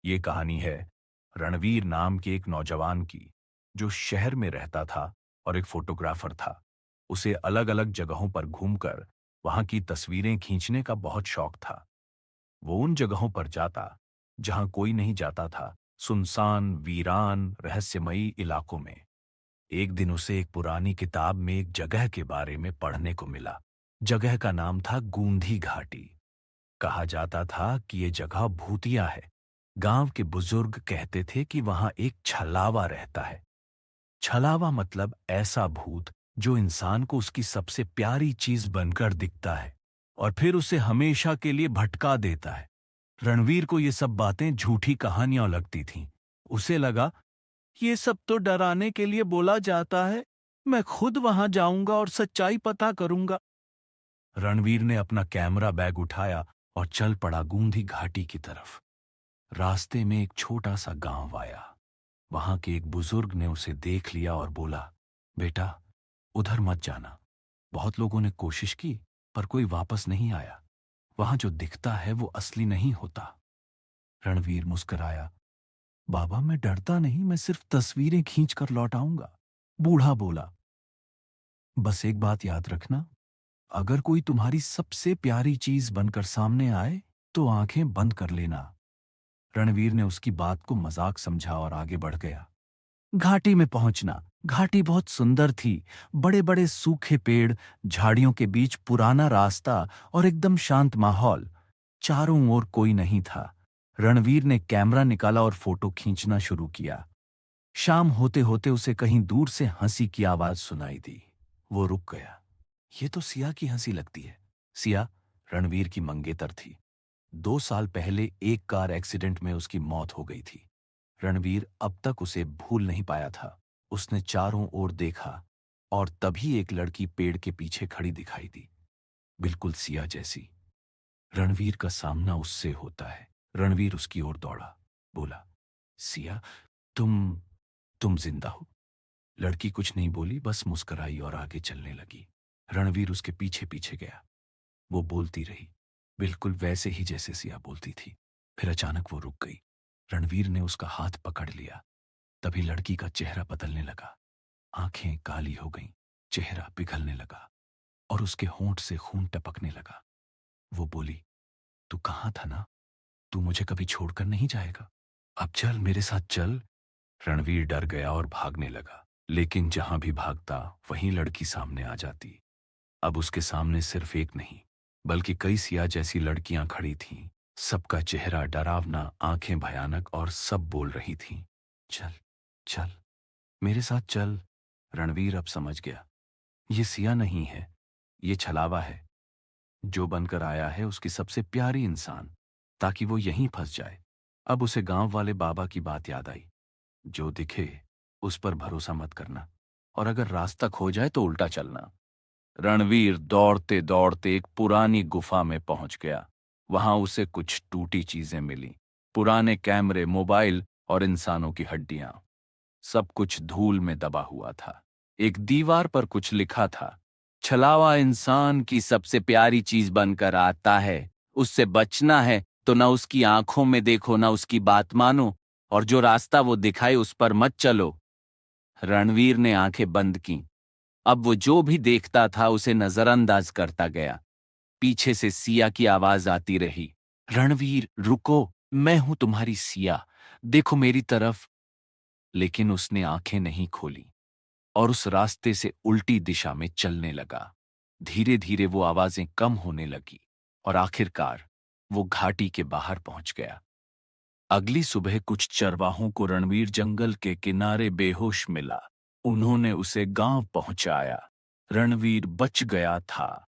ये कहानी है रणवीर नाम के एक नौजवान की, जो शहर में रहता था और एक फोटोग्राफर था। उसे अलग अलग जगहों पर घूमकर वहां की तस्वीरें खींचने का बहुत शौक था। वो उन जगहों पर जाता जहां कोई नहीं जाता था, सुनसान, वीरान, रहस्यमयी इलाकों में। एक दिन उसे एक पुरानी किताब में एक जगह के बारे में पढ़ने को मिला। जगह का नाम था गूंधी घाटी। कहा जाता था कि ये जगह भूतिया है। गांव के बुजुर्ग कहते थे कि वहां एक छलावा रहता है। छलावा मतलब ऐसा भूत जो इंसान को उसकी सबसे प्यारी चीज बनकर दिखता है और फिर उसे हमेशा के लिए भटका देता है। रणवीर को ये सब बातें झूठी कहानियां लगती थीं। उसे लगा, ये सब तो डराने के लिए बोला जाता है। मैं खुद वहां जाऊंगा और सच्चाई पता करूंगा। रणवीर ने अपना कैमरा बैग उठाया और चल पड़ा गूंधी घाटी की तरफ। रास्ते में एक छोटा सा गांव आया। वहां के एक बुजुर्ग ने उसे देख लिया और बोला, बेटा, उधर मत जाना। बहुत लोगों ने कोशिश की, पर कोई वापस नहीं आया। वहां जो दिखता है वो असली नहीं होता। रणवीर मुस्कुराया, बाबा, मैं डरता नहीं, मैं सिर्फ तस्वीरें खींच कर लौट आऊंगा। बूढ़ा बोला, बस एक बात याद रखना, अगर कोई तुम्हारी सबसे प्यारी चीज बनकर सामने आए तो आंखें बंद कर लेना। रणवीर ने उसकी बात को मजाक समझा और आगे बढ़ गया। घाटी में पहुंचना। घाटी बहुत सुंदर थी। बड़े बड़े सूखे पेड़, झाड़ियों के बीच पुराना रास्ता और एकदम शांत माहौल। चारों ओर कोई नहीं था। रणवीर ने कैमरा निकाला और फोटो खींचना शुरू किया। शाम होते होते उसे कहीं दूर से हंसी की आवाज सुनाई दी। वो रुक गया। ये तो सिया की हंसी लगती है। सिया रणवीर की मंगेतर थी। 2 साल पहले एक कार एक्सीडेंट में उसकी मौत हो गई थी। रणवीर अब तक उसे भूल नहीं पाया था। उसने चारों ओर देखा और तभी एक लड़की पेड़ के पीछे खड़ी दिखाई दी, बिल्कुल सिया जैसी। रणवीर का सामना उससे होता है। रणवीर उसकी ओर दौड़ा, बोला, सिया, तुम तुम जिंदा हो? लड़की कुछ नहीं बोली, बस मुस्कुराई और आगे चलने लगी। रणवीर उसके पीछे पीछे गया। वो बोलती रही, बिल्कुल वैसे ही जैसे सिया बोलती थी। फिर अचानक वो रुक गई। रणवीर ने उसका हाथ पकड़ लिया। तभी लड़की का चेहरा बदलने लगा। आंखें काली हो गईं, चेहरा पिघलने लगा और उसके होंठ से खून टपकने लगा। वो बोली, तू कहाँ था ना? तू मुझे कभी छोड़कर नहीं जाएगा? अब चल, मेरे साथ चल। रणवीर डर गया और भागने लगा, लेकिन जहां भी भागता वहीं लड़की सामने आ जाती। अब उसके सामने सिर्फ एक नहीं, बल्कि कई सिया जैसी लड़कियां खड़ी थीं। सबका चेहरा डरावना, आंखें भयानक, और सब बोल रही थीं, चल, चल, मेरे साथ चल। रणवीर अब समझ गया, ये सिया नहीं है, ये छलावा है। जो बनकर आया है उसकी सबसे प्यारी इंसान, ताकि वो यहीं फंस जाए। अब उसे गांव वाले बाबा की बात याद आई, जो दिखे उस पर भरोसा मत करना, और अगर रास्ता खो जाए तो उल्टा चलना। रणवीर दौड़ते दौड़ते एक पुरानी गुफा में पहुंच गया। वहां उसे कुछ टूटी चीजें मिली, पुराने कैमरे, मोबाइल और इंसानों की हड्डियां। सब कुछ धूल में दबा हुआ था। एक दीवार पर कुछ लिखा था, छलावा इंसान की सबसे प्यारी चीज बनकर आता है। उससे बचना है तो न उसकी आंखों में देखो, न उसकी बात मानो, और जो रास्ता वो दिखाए उस पर मत चलो। रणवीर ने आंखें बंद की। अब वो जो भी देखता था उसे नजरअंदाज करता गया। पीछे से सिया की आवाज आती रही, रणवीर रुको, मैं हूं तुम्हारी सिया, देखो मेरी तरफ। लेकिन उसने आंखें नहीं खोली और उस रास्ते से उल्टी दिशा में चलने लगा। धीरे धीरे वो आवाजें कम होने लगी और आखिरकार वो घाटी के बाहर पहुंच गया। अगली सुबह कुछ चरवाहों को रणवीर जंगल के किनारे बेहोश मिला। उन्होंने उसे गांव पहुंचाया। रणवीर बच गया था,